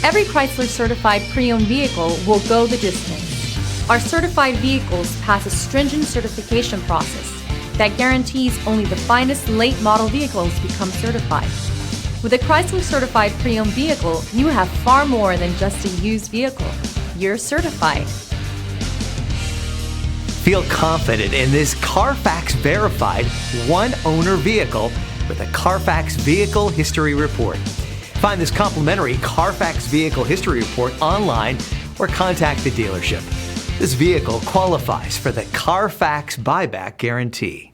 Every Chrysler certified pre-owned vehicle will go the distance. Our certified vehicles pass a stringent certification process that guarantees only the finest late model vehicles become certified. With a Chrysler certified pre-owned vehicle, you have far more than just a used vehicle. You're certified. Feel confident in this CARFAX verified one-owner vehicle with a CARFAX Vehicle History Report. Find this complimentary CARFAX Vehicle History Report online or contact the dealership. This vehicle qualifies for the CARFAX buyback guarantee.